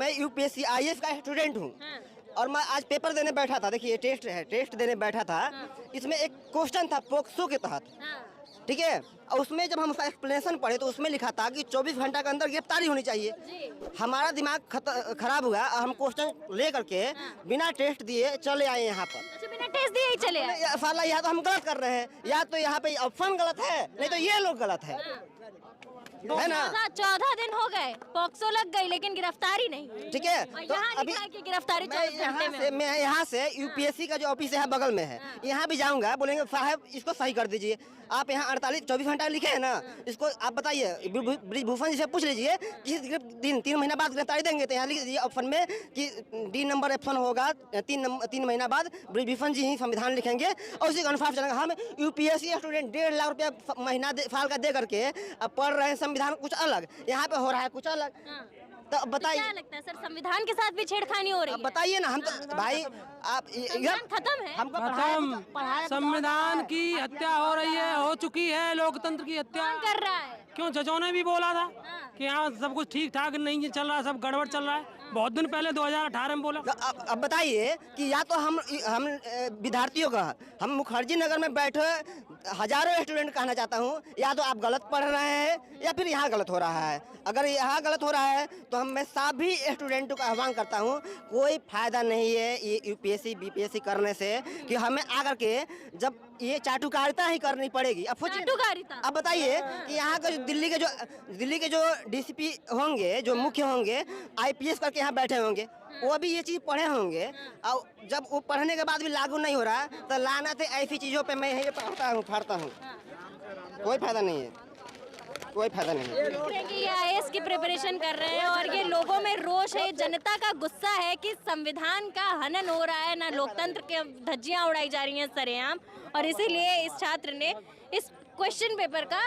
मैं UPSC IAS का student हूँ। हाँ। और मैं आज पेपर देने बैठा था। देखिए टेस्ट है, टेस्ट देने बैठा था। इसमें एक क्वेश्चन था पोक्सो के तहत, ठीक है। और उसमें जब हम उसका एक्सप्लेनेशन पढ़े तो उसमें लिखा था कि 24 घंटा के अंदर गिरफ्तारी होनी चाहिए। हमारा दिमाग खराब हुआ और हम क्वेश्चन ले करके बिना टेस्ट दिए चले आए यहाँ पर। अच्छा, बिना टेस्ट दिए ही चले आए। साला यहाँ तो हम गलत कर रहे हैं, या तो यहाँ पे ऑप्शन गलत है, नहीं तो ये लोग गलत है ना। 14 दिन हो गए, पॉक्सो लग गई लेकिन गिरफ्तारी नहीं। ठीक है, और तो यहाँ अभी लिखा है कि गिरफ्तारी 24 घंटे में। मैं यहाँ से यूपीएससी का जो ऑफिस है बगल में है, यहाँ भी जाऊँगा, बोलेंगे साहब इसको सही कर दीजिए। आप यहाँ 24 घंटा लिखे हैं ना, इसको आप बताइए ब्रिजभूषण जी से पूछ लीजिए किस दिन 3 महीना बाद गिरफ्तारी देंगे, तो यहाँ लिख दीजिए ऑप्शन में कि डी नंबर ऑप्शन होगा 3 महीना बाद ब्रिजभूषण जी ही संविधान लिखेंगे और उसी के अनुसार चलेंगे। हम यूपीएससी स्टूडेंट 1.5 लाख रुपया महीना साल का दे करके अब पढ़ रहे हैं, संविधान कुछ अलग, यहाँ पे हो रहा है कुछ अलग। तो बताइए, क्या लगता है सर, संविधान के साथ भी छेड़खानी हो रही है? बताइए ना। हम तो भाई आप संविधान खत्म है। हमको खत्म, संविधान की हत्या हो रही है, हो चुकी है, लोकतंत्र की हत्या कौन कर रहा है? क्यों जजों ने भी बोला था कि यहाँ सब कुछ ठीक ठाक नहीं चल रहा है, सब गड़बड़ चल रहा है। बहुत दिन पहले 2018 में बोला। अब बताइए कि या तो हम विद्यार्थियों का, हम मुखर्जी नगर में बैठे हजारों स्टूडेंट कहना चाहता हूँ, या तो आप गलत पढ़ रहे हैं या फिर यहाँ गलत हो रहा है। अगर यहाँ गलत हो रहा है तो मैं सभी स्टूडेंटों का आह्वान करता हूँ, कोई फायदा नहीं है ये यूपीएससी बीपीएससी करने से, कि हमें आकर के जब ये चाटुकारिता ही करनी पड़ेगी। अब बताइए कि यहाँ का दिल्ली के जो डीसीपी होंगे, जो मुख्य होंगे, आईपीएस करके यहाँ बैठे होंगे, वो भी ये चीज़ पढ़े होंगे, और जब वो पढ़ने के बाद भी लागू नहीं हो रहा तो लानत है ऐसी चीज़ों पे मैं यही फाड़ता हूँ। कोई फायदा नहीं है, कोई फायदा नहीं है। कि ये आईएएस की प्रिपरेशन कर रहे हैं और ये लोगों में रोष है, जनता का गुस्सा है कि संविधान का हनन हो रहा है, ना लोकतंत्र के धज्जियां उड़ाई जा रही हैं सरेआम, और इसीलिए इस छात्र ने इस क्वेश्चन पेपर का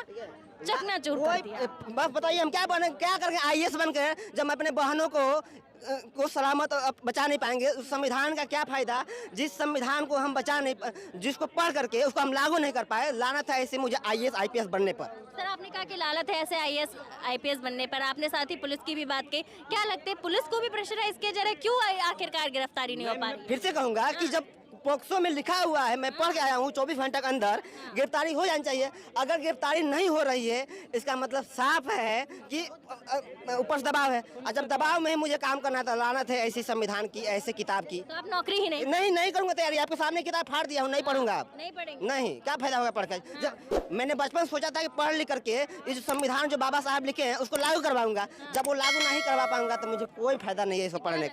चकनाचूर कर दिया। बस बताइए हम क्या करके आईएएस बनकर जब हम अपने बहनों को सलामत बचा नहीं पाएंगे। उस संविधान का क्या फायदा जिस संविधान को हम बचा नहीं, जिसको पढ़ करके उसको हम लागू नहीं कर पाए। लानत है ऐसे मुझे आईएएस आईपीएस बनने पर। सर, आपने कहा कि लानत है ऐसे आईएएस आईपीएस बनने पर, आपने साथ ही पुलिस की भी बात की। क्या लगता है पुलिस को भी प्रेशराइज किया जा रहा है? क्यों आखिरकार गिरफ्तारी नहीं हो पा रही? फिर से कहूंगा कि जब पोक्सो में लिखा हुआ है, मैं पढ़ के आया हूँ, 24 घंटे के अंदर गिरफ्तारी हो जानी चाहिए। अगर गिरफ्तारी नहीं हो रही है इसका मतलब साफ है कि ऊपर से दबाव है, और जब दबाव में ही मुझे काम करना था, लानत है ऐसी संविधान की, ऐसे किताब की। तो आप नौकरी ही नहीं करूँगा तैयारी। आपके सामने किताब फाड़ दिया हूँ, नहीं पढ़ूंगा। आप नहीं पढ़ेंगे? नहीं, क्या फायदा होगा पढ़ कर? जब मैंने बचपन सोचा था कि पढ़ लिख करके ये जो संविधान जो बाबा साहब लिखे हैं उसको लागू करवाऊंगा, जब वो लागू नहीं करवा पाऊंगा तो मुझे कोई फायदा नहीं है इसको पढ़ने का।